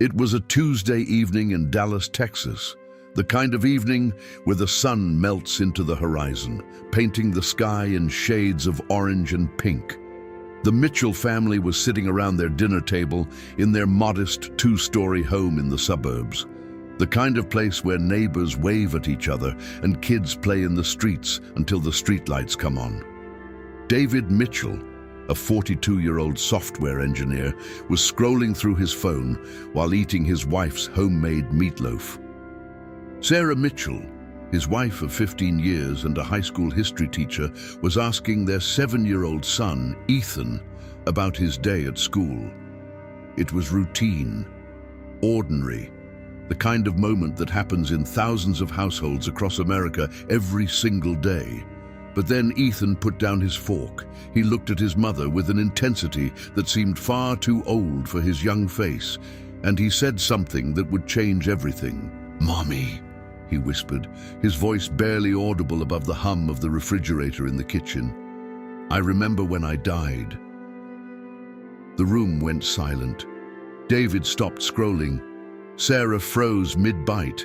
It was a Tuesday evening in Dallas, Texas, the kind of evening where the sun melts into the horizon, painting the sky in shades of orange and pink. The Mitchell family was sitting around their dinner table in their modest two-story home in the suburbs, the kind of place where neighbors wave at each other and kids play in the streets until the streetlights come on. David Mitchell, a 42-year-old software engineer, was scrolling through his phone while eating his wife's homemade meatloaf. Sarah Mitchell, his wife of 15 years and a high school history teacher, was asking their 7-year-old son, Ethan, about his day at school. It was routine, ordinary, the kind of moment that happens in thousands of households across America every single day. But then Ethan put down his fork. He looked at his mother with an intensity that seemed far too old for his young face, and he said something that would change everything. "Mommy," he whispered, his voice barely audible above the hum of the refrigerator in the kitchen. "I remember when I died." The room went silent. David stopped scrolling. Sarah froze mid-bite.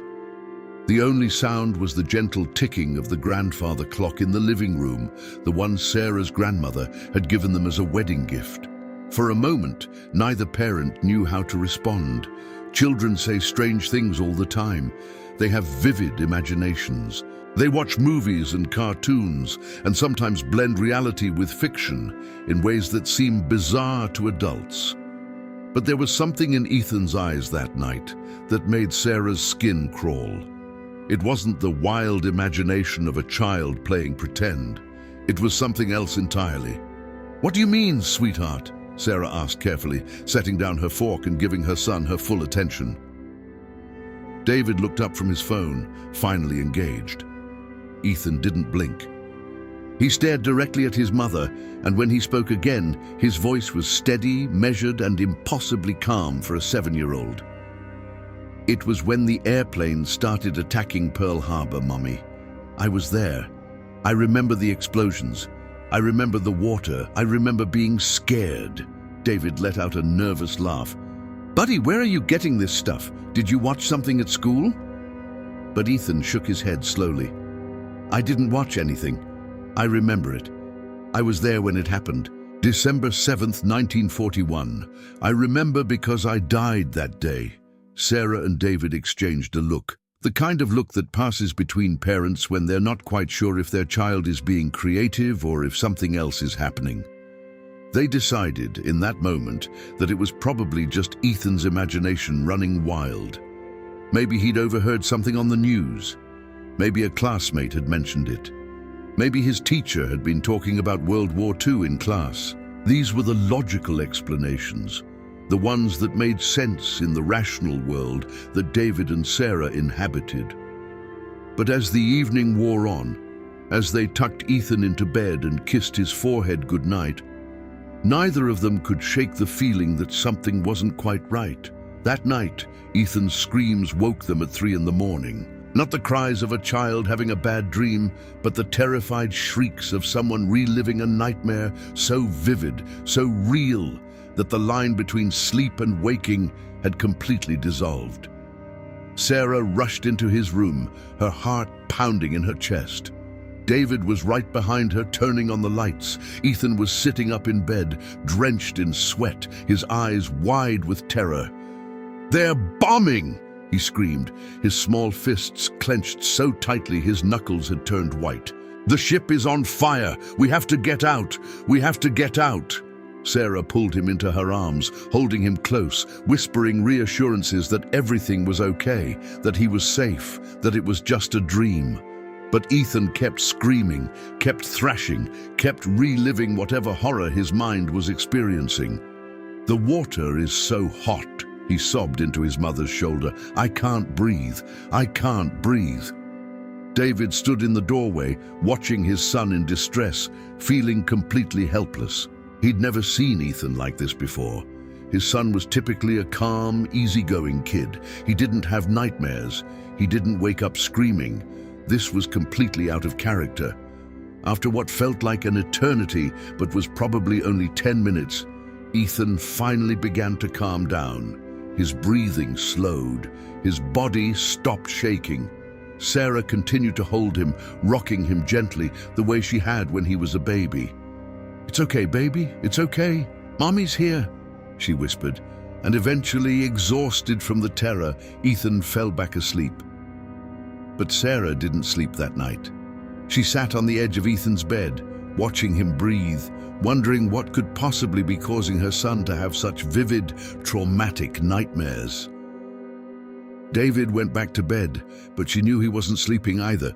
The only sound was the gentle ticking of the grandfather clock in the living room, the one Sarah's grandmother had given them as a wedding gift. For a moment, neither parent knew how to respond. Children say strange things all the time. They have vivid imaginations. They watch movies and cartoons and sometimes blend reality with fiction in ways that seem bizarre to adults. But there was something in Ethan's eyes that night that made Sarah's skin crawl. It wasn't the wild imagination of a child playing pretend. It was something else entirely. "What do you mean, sweetheart?" Sarah asked carefully, setting down her fork and giving her son her full attention. David looked up from his phone, finally engaged. Ethan didn't blink. He stared directly at his mother, and when he spoke again, his voice was steady, measured, and impossibly calm for a 7-year-old. "It was when the airplane started attacking Pearl Harbor, Mommy. I was there. I remember the explosions. I remember the water. I remember being scared." David let out a nervous laugh. "Buddy, where are you getting this stuff? Did you watch something at school?" But Ethan shook his head slowly. "I didn't watch anything. I remember it. I was there when it happened. December 7th, 1941. I remember because I died that day." Sarah and David exchanged a look, the kind of look that passes between parents when they're not quite sure if their child is being creative or if something else is happening. They decided in that moment that it was probably just Ethan's imagination running wild. Maybe he'd overheard something on the news. Maybe a classmate had mentioned it. Maybe his teacher had been talking about World War II in class. These were the logical explanations, the ones that made sense in the rational world that David and Sarah inhabited. But as the evening wore on, as they tucked Ethan into bed and kissed his forehead goodnight, neither of them could shake the feeling that something wasn't quite right. That night, Ethan's screams woke them at 3 a.m. Not the cries of a child having a bad dream, but the terrified shrieks of someone reliving a nightmare so vivid, so real, that the line between sleep and waking had completely dissolved. Sarah rushed into his room, her heart pounding in her chest. David was right behind her, turning on the lights. Ethan was sitting up in bed, drenched in sweat, his eyes wide with terror. "They're bombing!" he screamed, his small fists clenched so tightly his knuckles had turned white. "The ship is on fire! We have to get out! We have to get out!" Sarah pulled him into her arms, holding him close, whispering reassurances that everything was okay, that he was safe, that it was just a dream. But Ethan kept screaming, kept thrashing, kept reliving whatever horror his mind was experiencing. "The water is so hot," he sobbed into his mother's shoulder. "I can't breathe. I can't breathe." David stood in the doorway, watching his son in distress, feeling completely helpless. He'd never seen Ethan like this before. His son was typically a calm, easygoing kid. He didn't have nightmares. He didn't wake up screaming. This was completely out of character. After what felt like an eternity, but was probably only 10 minutes, Ethan finally began to calm down. His breathing slowed. His body stopped shaking. Sarah continued to hold him, rocking him gently the way she had when he was a baby. "It's okay, baby. It's okay. Mommy's here," she whispered, and eventually, exhausted from the terror, Ethan fell back asleep. But Sarah didn't sleep that night. She sat on the edge of Ethan's bed, watching him breathe, wondering what could possibly be causing her son to have such vivid, traumatic nightmares. David went back to bed, but she knew he wasn't sleeping either.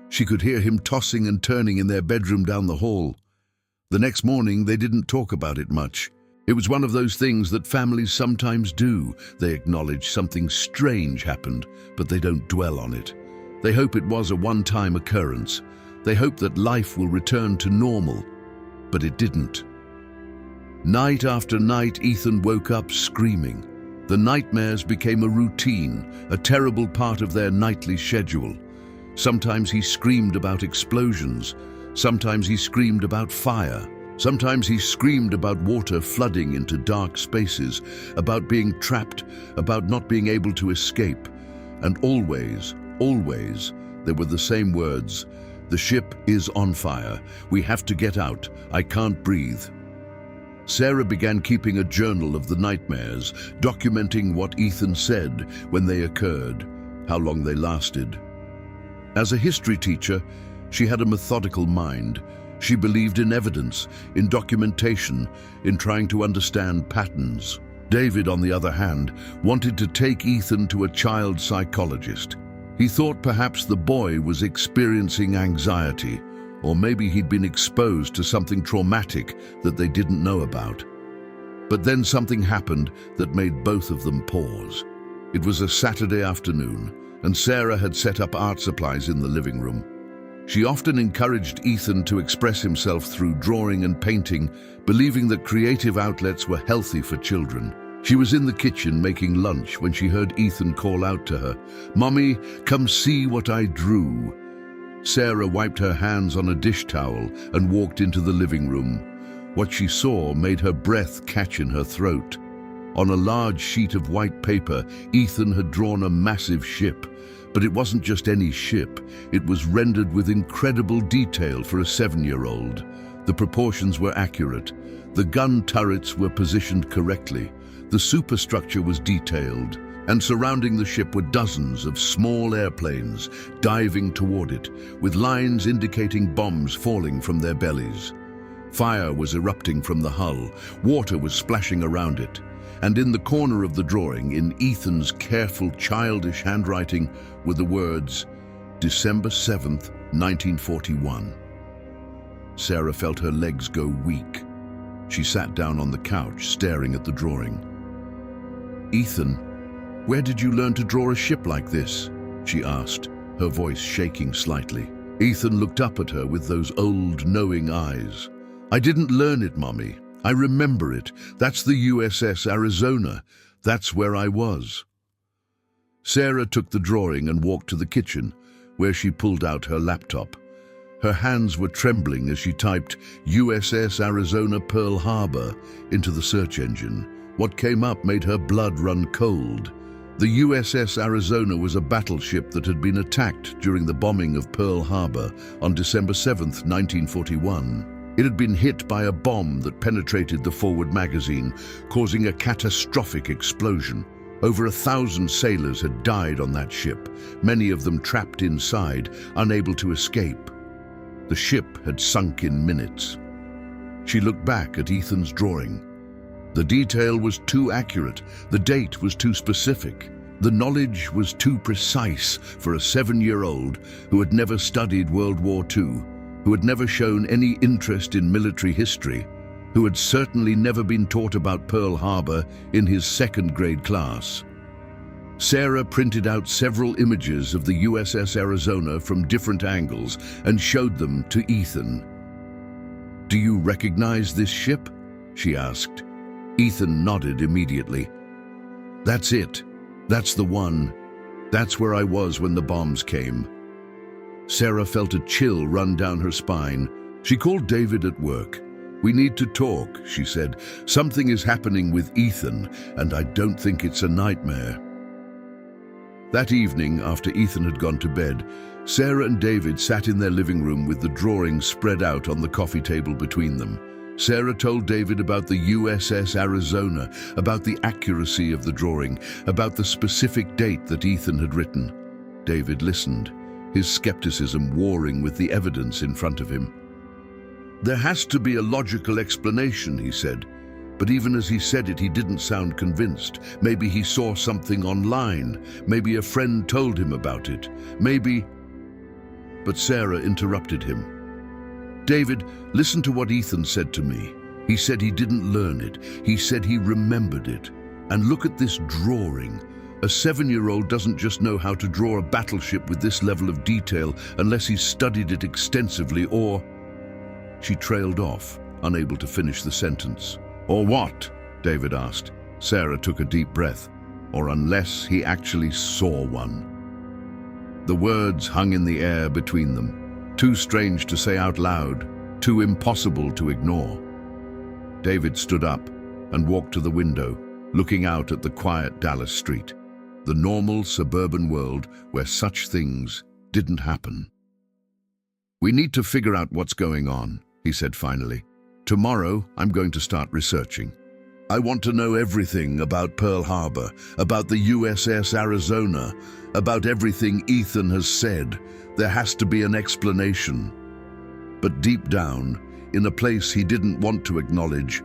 She could hear him tossing and turning in their bedroom down the hall. The next morning, they didn't talk about it much. It was one of those things that families sometimes do. They acknowledge something strange happened, but they don't dwell on it. They hope it was a one-time occurrence. They hope that life will return to normal, but it didn't. Night after night, Ethan woke up screaming. The nightmares became a routine, a terrible part of their nightly schedule. Sometimes he screamed about explosions. Sometimes he screamed about fire. Sometimes he screamed about water flooding into dark spaces, about being trapped, about not being able to escape. And always, there were the same words. "The ship is on fire. We have to get out. I can't breathe." Sarah began keeping a journal of the nightmares, documenting what Ethan said when they occurred, how long they lasted. As a history teacher, she had a methodical mind. She believed in evidence, in documentation, in trying to understand patterns. David, on the other hand, wanted to take Ethan to a child psychologist. He thought perhaps the boy was experiencing anxiety, or maybe he'd been exposed to something traumatic that they didn't know about. But then something happened that made both of them pause. It was a Saturday afternoon, and Sarah had set up art supplies in the living room. She often encouraged Ethan to express himself through drawing and painting, believing that creative outlets were healthy for children. She was in the kitchen making lunch when she heard Ethan call out to her, "Mommy, come see what I drew." Sarah wiped her hands on a dish towel and walked into the living room. What she saw made her breath catch in her throat. On a large sheet of white paper, Ethan had drawn a massive ship. But it wasn't just any ship. It was rendered with incredible detail for a 7-year-old. The proportions were accurate. The gun turrets were positioned correctly. The superstructure was detailed. And surrounding the ship were dozens of small airplanes diving toward it, with lines indicating bombs falling from their bellies. Fire was erupting from the hull. Water was splashing around it. And in the corner of the drawing, in Ethan's careful, childish handwriting, were the words, "December 7th, 1941. Sarah felt her legs go weak. She sat down on the couch, staring at the drawing. "Ethan, where did you learn to draw a ship like this?" she asked, her voice shaking slightly. Ethan looked up at her with those old, knowing eyes. "I didn't learn it, Mommy. I remember it. That's the USS Arizona. That's where I was." Sarah took the drawing and walked to the kitchen, where she pulled out her laptop. Her hands were trembling as she typed USS Arizona Pearl Harbor into the search engine. What came up made her blood run cold. The USS Arizona was a battleship that had been attacked during the bombing of Pearl Harbor on December 7th, 1941. It had been hit by a bomb that penetrated the forward magazine, causing a catastrophic explosion. Over 1,000 sailors had died on that ship, many of them trapped inside, unable to escape. The ship had sunk in minutes. She looked back at Ethan's drawing. The detail was too accurate, the date was too specific, the knowledge was too precise for a 7-year-old who had never studied World War II, who had never shown any interest in military history, who had certainly never been taught about Pearl Harbor in his 2nd grade class. Sarah printed out several images of the USS Arizona from different angles and showed them to Ethan. "Do you recognize this ship?" she asked. Ethan nodded immediately. "That's it. That's the one. That's where I was when the bombs came." Sarah felt a chill run down her spine. She called David at work. "We need to talk," she said. "Something is happening with Ethan, and I don't think it's a nightmare." That evening, after Ethan had gone to bed, Sarah and David sat in their living room with the drawings spread out on the coffee table between them. Sarah told David about the USS Arizona, about the accuracy of the drawing, about the specific date that Ethan had written. David listened, his skepticism warring with the evidence in front of him. "There has to be a logical explanation," he said. But even as he said it, he didn't sound convinced. Maybe he saw something online. Maybe a friend told him about it. Maybe... But Sarah interrupted him. "David, listen to what Ethan said to me. He said he didn't learn it. He said he remembered it. And look at this drawing. A 7-year-old doesn't just know how to draw a battleship with this level of detail unless he's studied it extensively, or..." She trailed off, unable to finish the sentence. "Or what?" David asked. Sarah took a deep breath. "Or unless he actually saw one." The words hung in the air between them, too strange to say out loud, too impossible to ignore. David stood up and walked to the window, looking out at the quiet Dallas street, the normal suburban world where such things didn't happen. "We need to figure out what's going on," he said finally. "Tomorrow, I'm going to start researching. I want to know everything about Pearl Harbor, about the USS Arizona, about everything Ethan has said. There has to be an explanation." But deep down, in a place he didn't want to acknowledge,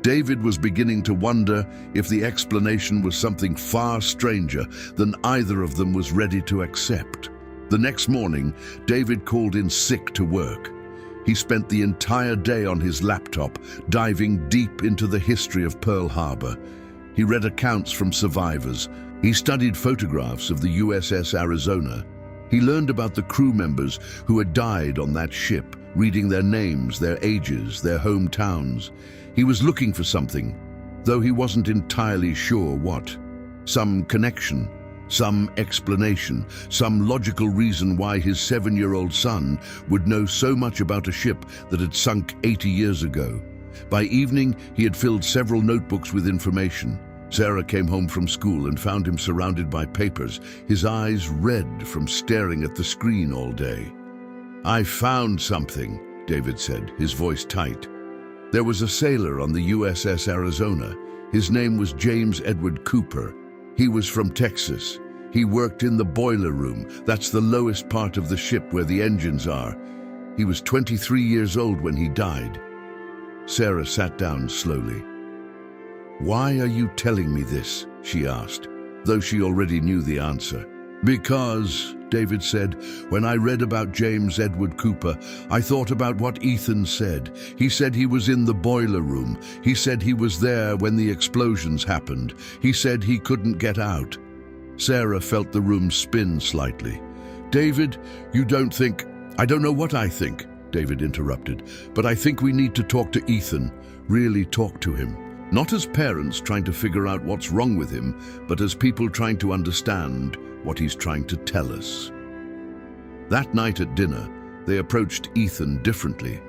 David was beginning to wonder if the explanation was something far stranger than either of them was ready to accept. The next morning, David called in sick to work. He spent the entire day on his laptop, diving deep into the history of Pearl Harbor. He read accounts from survivors. He studied photographs of the USS Arizona. He learned about the crew members who had died on that ship, reading their names, their ages, their hometowns. He was looking for something, though he wasn't entirely sure what. Some connection, some explanation, some logical reason why his 7-year-old son would know so much about a ship that had sunk 80 years ago. By evening, he had filled several notebooks with information. Sarah came home from school and found him surrounded by papers, his eyes red from staring at the screen all day. "I found something," David said, his voice tight. There was a sailor on the USS Arizona. His name was James Edward Cooper. He was from Texas. He worked in the boiler room. That's the lowest part of the ship where the engines are. He was 23 years old when he died. Sarah sat down slowly. "Why are you telling me this?" she asked, though she already knew the answer. "Because," David said, "when I read about James Edward Cooper, I thought about what Ethan said. He said he was in the boiler room. He said he was there when the explosions happened. He said he couldn't get out." Sarah felt the room spin slightly. "David, you don't think..." "I don't know what I think," David interrupted, "but I think we need to talk to Ethan, really talk to him. Not as parents trying to figure out what's wrong with him, but as people trying to understand what he's trying to tell us." That night at dinner, they approached Ethan differently.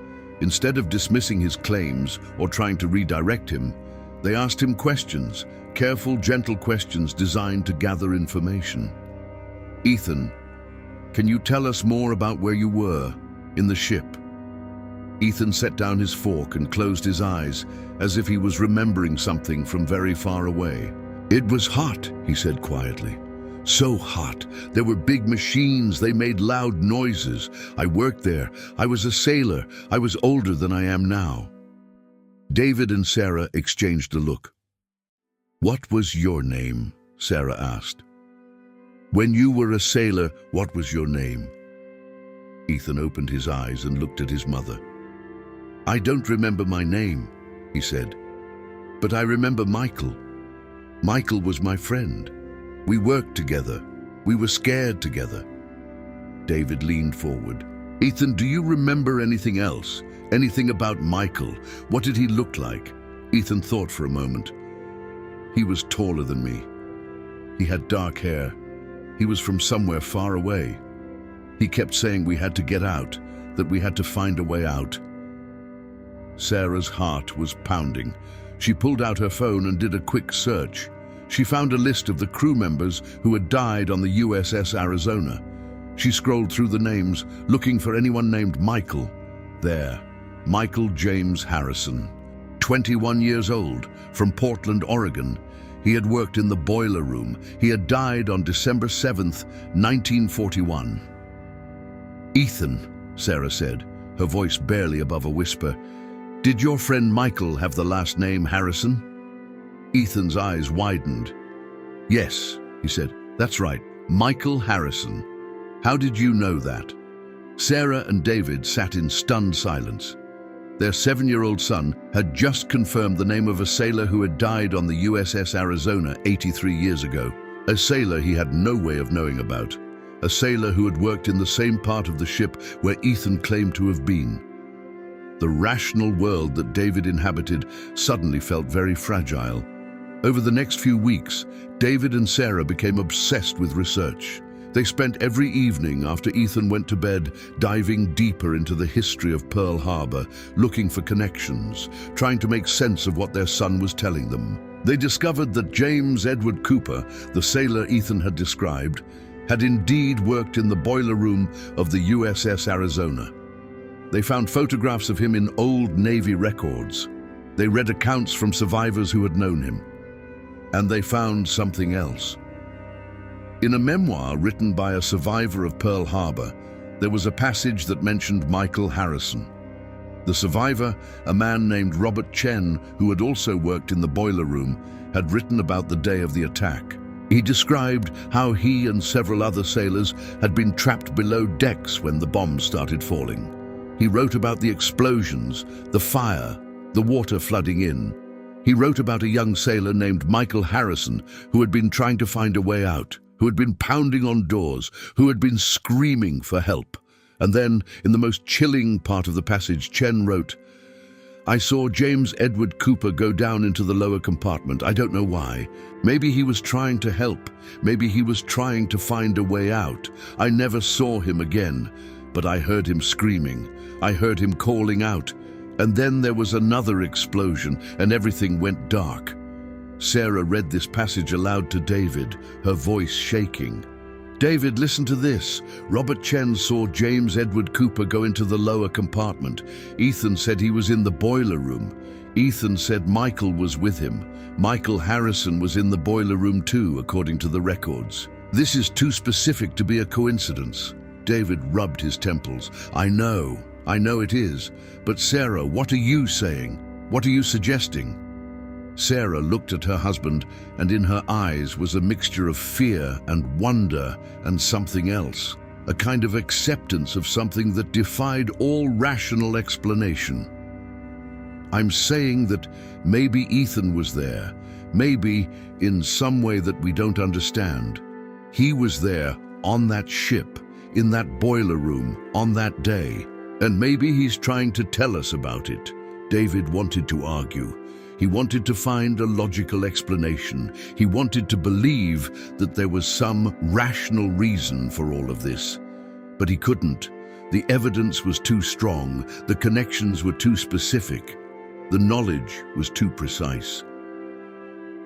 Instead of dismissing his claims or trying to redirect him, they asked him questions, careful, gentle questions designed to gather information. "Ethan, can you tell us more about where you were, in the ship?" Ethan set down his fork and closed his eyes, as if he was remembering something from very far away. "It was hot," he said quietly. "So hot. There were big machines. They made loud noises. I worked there. I was a sailor. I was older than I am now." David and Sarah exchanged a look. "What was your name?" Sarah asked. "When you were a sailor, what was your name?" Ethan opened his eyes and looked at his mother. "I don't remember my name," he said, "but I remember Michael. Michael was my friend. We worked together. We were scared together." David leaned forward. "Ethan, do you remember anything else? Anything about Michael? What did he look like?" Ethan thought for a moment. "He was taller than me. He had dark hair. He was from somewhere far away. He kept saying we had to get out, that we had to find a way out." Sarah's heart was pounding. She pulled out her phone and did a quick search. She found a list of the crew members who had died on the USS Arizona. She scrolled through the names, looking for anyone named Michael. There, Michael James Harrison, 21 years old, from Portland, Oregon. He had worked in the boiler room. He had died on December 7th, 1941. "Ethan," Sarah said, her voice barely above a whisper, "did your friend Michael have the last name Harrison?" Ethan's eyes widened. "Yes," he said, "that's right, Michael Harrison. How did you know that?" Sarah and David sat in stunned silence. Their 7-year-old son had just confirmed the name of a sailor who had died on the USS Arizona 83 years ago. A sailor he had no way of knowing about. A sailor who had worked in the same part of the ship where Ethan claimed to have been. The rational world that David inhabited suddenly felt very fragile. Over the next few weeks, David and Sarah became obsessed with research. They spent every evening after Ethan went to bed diving deeper into the history of Pearl Harbor, looking for connections, trying to make sense of what their son was telling them. They discovered that James Edward Cooper, the sailor Ethan had described, had indeed worked in the boiler room of the USS Arizona. They found photographs of him in old Navy records. They read accounts from survivors who had known him. And they found something else. In a memoir written by a survivor of Pearl Harbor, there was a passage that mentioned Michael Harrison. The survivor, a man named Robert Chen, who had also worked in the boiler room, had written about the day of the attack. He described how he and several other sailors had been trapped below decks when the bombs started falling. He wrote about the explosions, the fire, the water flooding in. He wrote about a young sailor named Michael Harrison who had been trying to find a way out, who had been pounding on doors, who had been screaming for help. And then, in the most chilling part of the passage, Chen wrote, "I saw James Edward Cooper go down into the lower compartment. I don't know why. Maybe he was trying to help. Maybe he was trying to find a way out. I never saw him again, but I heard him screaming. I heard him calling out. And then there was another explosion, and everything went dark." Sarah read this passage aloud to David, her voice shaking. "David, listen to this. Robert Chen saw James Edward Cooper go into the lower compartment. Ethan said he was in the boiler room. Ethan said Michael was with him. Michael Harrison was in the boiler room too, according to the records. This is too specific to be a coincidence." David rubbed his temples. I know it is. But Sarah, what are you saying? What are you suggesting?" Sarah looked at her husband, and in her eyes was a mixture of fear and wonder and something else, a kind of acceptance of something that defied all rational explanation. "I'm saying that maybe Ethan was there, maybe in some way that we don't understand. He was there on that ship, in that boiler room, on that day, and maybe he's trying to tell us about it." David wanted to argue. He wanted to find a logical explanation. He wanted to believe that there was some rational reason for all of this. But he couldn't. The evidence was too strong. The connections were too specific. The knowledge was too precise.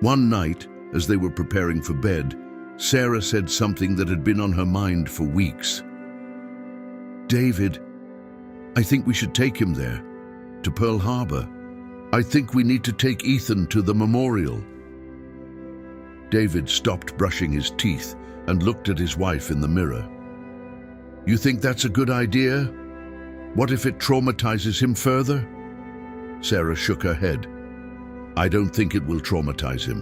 One night, as they were preparing for bed, Sarah said something that had been on her mind for weeks. "David, I think we should take him there, to Pearl Harbor. I think we need to take Ethan to the memorial." David stopped brushing his teeth and looked at his wife in the mirror. "You think that's a good idea? What if it traumatizes him further?" Sarah shook her head. "I don't think it will traumatize him.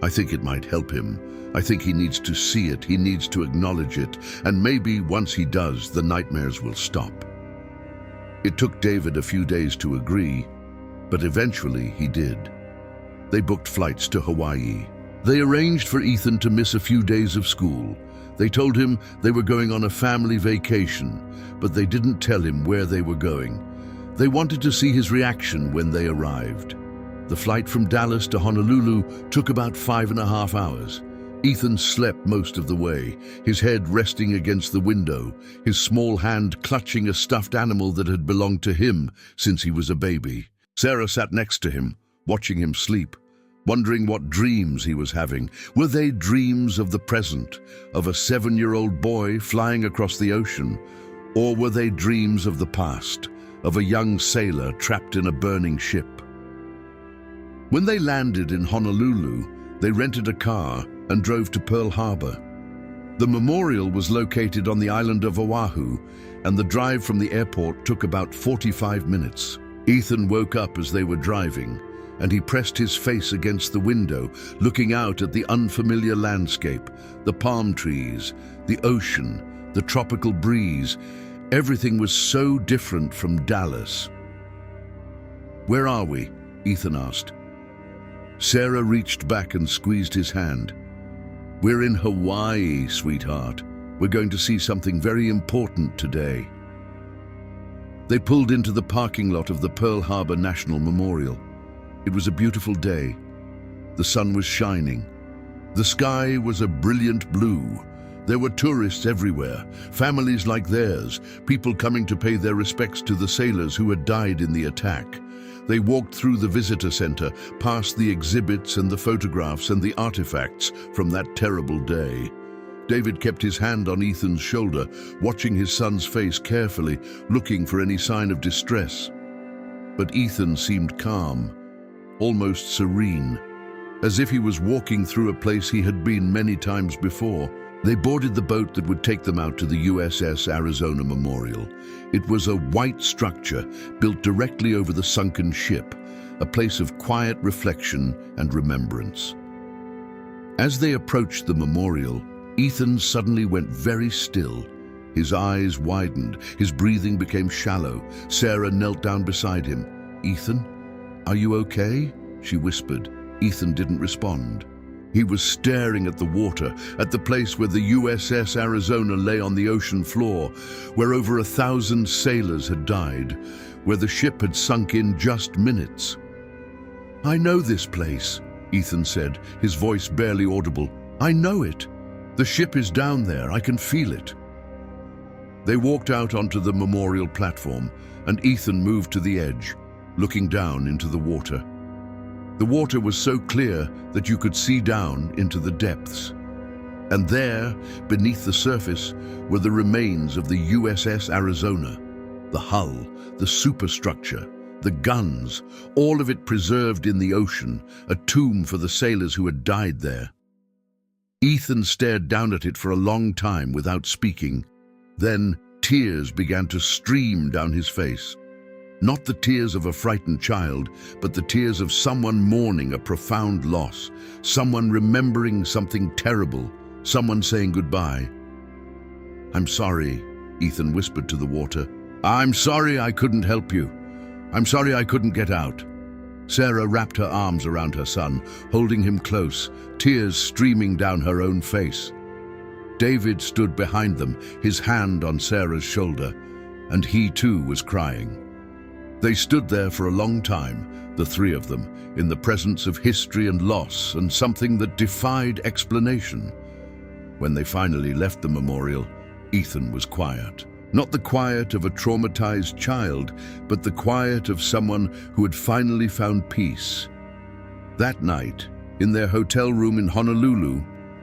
I think it might help him. I think he needs to see it, he needs to acknowledge it, and maybe once he does, the nightmares will stop." It took David a few days to agree, but eventually he did. They booked flights to Hawaii. They arranged for Ethan to miss a few days of school. They told him they were going on a family vacation, but they didn't tell him where they were going. They wanted to see his reaction when they arrived. The flight from Dallas to Honolulu took about 5.5 hours. Ethan slept most of the way, his head resting against the window, his small hand clutching a stuffed animal that had belonged to him since he was a baby. Sarah sat next to him, watching him sleep, wondering what dreams he was having. Were they dreams of the present, of a 7-year-old boy flying across the ocean? Or were they dreams of the past, of a young sailor trapped in a burning ship? When they landed in Honolulu, they rented a car and drove to Pearl Harbor. The memorial was located on the island of Oahu, and the drive from the airport took about 45 minutes. Ethan woke up as they were driving, and he pressed his face against the window, looking out at the unfamiliar landscape, the palm trees, the ocean, the tropical breeze. Everything was so different from Dallas. "Where are we?" Ethan asked. Sarah reached back and squeezed his hand. "We're in Hawaii, sweetheart. We're going to see something very important today." They pulled into the parking lot of the Pearl Harbor National Memorial. It was a beautiful day. The sun was shining. The sky was a brilliant blue. There were tourists everywhere, families like theirs, people coming to pay their respects to the sailors who had died in the attack. They walked through the visitor center, past the exhibits and the photographs and the artifacts from that terrible day. David kept his hand on Ethan's shoulder, watching his son's face carefully, looking for any sign of distress. But Ethan seemed calm, almost serene, as if he was walking through a place he had been many times before. They boarded the boat that would take them out to the USS Arizona Memorial. It was a white structure built directly over the sunken ship, a place of quiet reflection and remembrance. As they approached the memorial, Ethan suddenly went very still. His eyes widened, his breathing became shallow. Sarah knelt down beside him. "Ethan, are you okay?" she whispered. Ethan didn't respond. He was staring at the water, at the place where the USS Arizona lay on the ocean floor, where over 1,000 sailors had died, where the ship had sunk in just minutes. "I know this place," Ethan said, his voice barely audible. "I know it. The ship is down there. I can feel it." They walked out onto the memorial platform, and Ethan moved to the edge, looking down into the water. The water was so clear that you could see down into the depths. And there, beneath the surface, were the remains of the USS Arizona. The hull, the superstructure, the guns, all of it preserved in the ocean, a tomb for the sailors who had died there. Ethan stared down at it for a long time without speaking. Then tears began to stream down his face. Not the tears of a frightened child, but the tears of someone mourning a profound loss, someone remembering something terrible, someone saying goodbye. "I'm sorry," Ethan whispered to the water. "I'm sorry I couldn't help you. I'm sorry I couldn't get out." Sarah wrapped her arms around her son, holding him close, tears streaming down her own face. David stood behind them, his hand on Sarah's shoulder, and he too was crying. They stood there for a long time, the three of them, in the presence of history and loss and something that defied explanation. When they finally left the memorial, Ethan was quiet. Not the quiet of a traumatized child, but the quiet of someone who had finally found peace. That night, in their hotel room in Honolulu,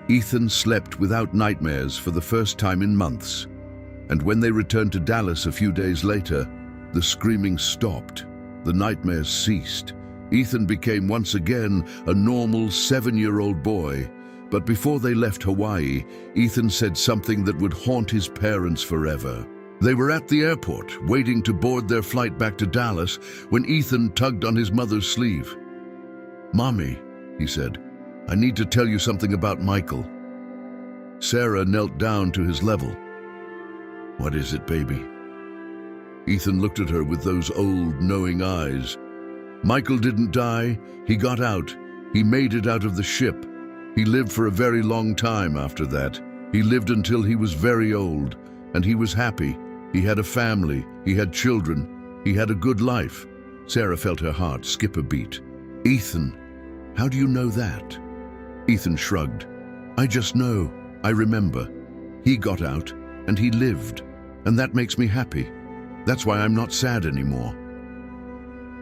Ethan slept without nightmares for the first time in months. And when they returned to Dallas a few days later, the screaming stopped. The nightmares ceased. Ethan became once again a normal 7-year-old boy. But before they left Hawaii, Ethan said something that would haunt his parents forever. They were at the airport, waiting to board their flight back to Dallas, when Ethan tugged on his mother's sleeve. "Mommy," he said, "I need to tell you something about Michael." Sarah knelt down to his level. "What is it, baby?" Ethan looked at her with those old, knowing eyes. "Michael didn't die. He got out. He made it out of the ship. He lived for a very long time after that. He lived until he was very old, and he was happy. He had a family. He had children. He had a good life." Sarah felt her heart skip a beat. "Ethan, how do you know that?" Ethan shrugged. "I just know. I remember. He got out, and he lived, and that makes me happy. That's why I'm not sad anymore."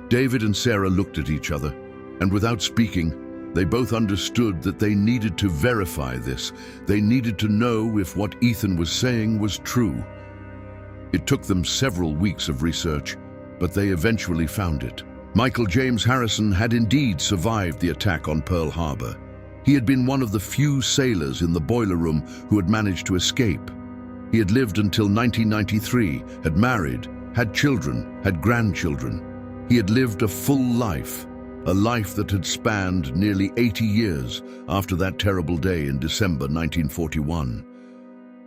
David and Sarah looked at each other, and without speaking, they both understood that they needed to verify this. They needed to know if what Ethan was saying was true. It took them several weeks of research, but they eventually found it. Michael James Harrison had indeed survived the attack on Pearl Harbor. He had been one of the few sailors in the boiler room who had managed to escape. He had lived until 1993, had married, had children, had grandchildren. He had lived a full life, a life that had spanned nearly 80 years after that terrible day in December 1941.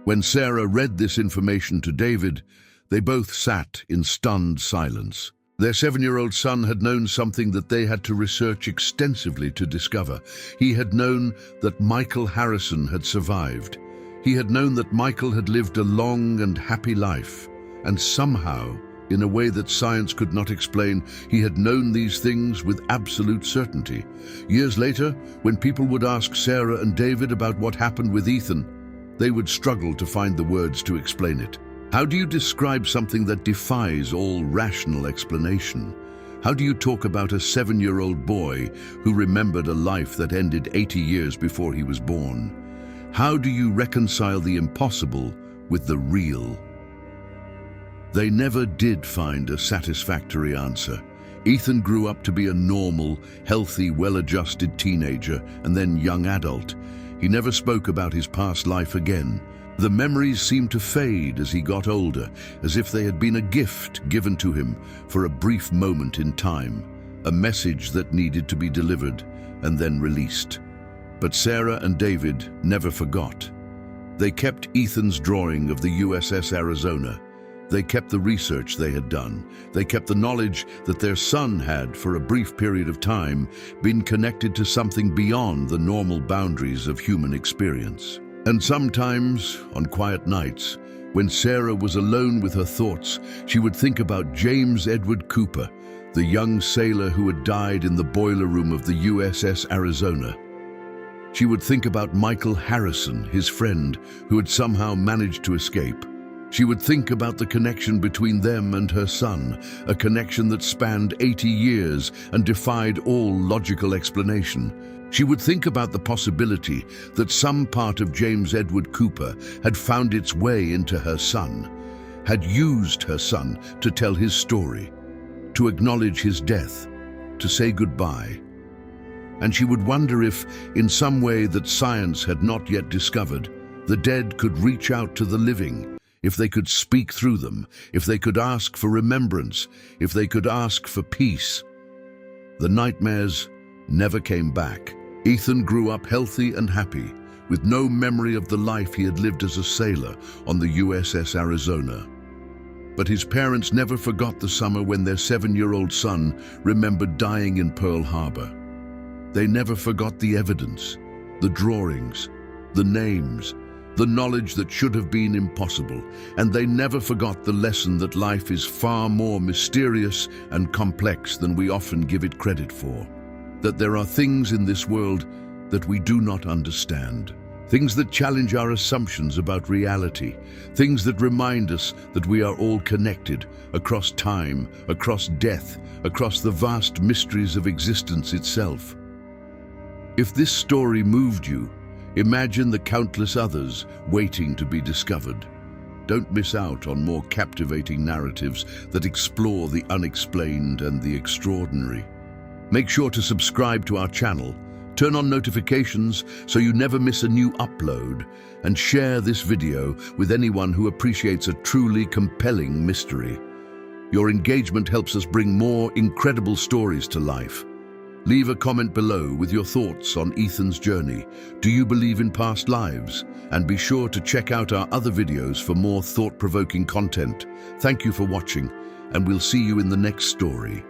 When Sarah read this information to David, they both sat in stunned silence. Their 7-year-old son had known something that they had to research extensively to discover. He had known that Michael Harrison had survived. He had known that Michael had lived a long and happy life, and somehow, in a way that science could not explain, he had known these things with absolute certainty. Years later, when people would ask Sarah and David about what happened with Ethan, they would struggle to find the words to explain it. How do you describe something that defies all rational explanation? How do you talk about a 7-year-old boy who remembered a life that ended 80 years before he was born? How do you reconcile the impossible with the real? They never did find a satisfactory answer. Ethan grew up to be a normal, healthy, well-adjusted teenager and then young adult. He never spoke about his past life again. The memories seemed to fade as he got older, as if they had been a gift given to him for a brief moment in time, a message that needed to be delivered and then released. But Sarah and David never forgot. They kept Ethan's drawing of the USS Arizona. They kept the research they had done. They kept the knowledge that their son had, for a brief period of time, been connected to something beyond the normal boundaries of human experience. And sometimes, on quiet nights, when Sarah was alone with her thoughts, she would think about James Edward Cooper, the young sailor who had died in the boiler room of the USS Arizona. She would think about Michael Harrison, his friend, who had somehow managed to escape. She would think about the connection between them and her son, a connection that spanned 80 years and defied all logical explanation. She would think about the possibility that some part of James Edward Cooper had found its way into her son, had used her son to tell his story, to acknowledge his death, to say goodbye. And she would wonder if, in some way that science had not yet discovered, the dead could reach out to the living, if they could speak through them, if they could ask for remembrance, if they could ask for peace. The nightmares never came back. Ethan grew up healthy and happy, with no memory of the life he had lived as a sailor on the USS Arizona. But his parents never forgot the summer when their 7-year-old son remembered dying in Pearl Harbor. They never forgot the evidence, the drawings, the names, the knowledge that should have been impossible, and they never forgot the lesson that life is far more mysterious and complex than we often give it credit for. That there are things in this world that we do not understand, things that challenge our assumptions about reality, things that remind us that we are all connected across time, across death, across the vast mysteries of existence itself. If this story moved you, imagine the countless others waiting to be discovered. Don't miss out on more captivating narratives that explore the unexplained and the extraordinary. Make sure to subscribe to our channel, turn on notifications so you never miss a new upload, and share this video with anyone who appreciates a truly compelling mystery. Your engagement helps us bring more incredible stories to life. Leave a comment below with your thoughts on Ethan's journey. Do you believe in past lives? And be sure to check out our other videos for more thought-provoking content. Thank you for watching, and we'll see you in the next story.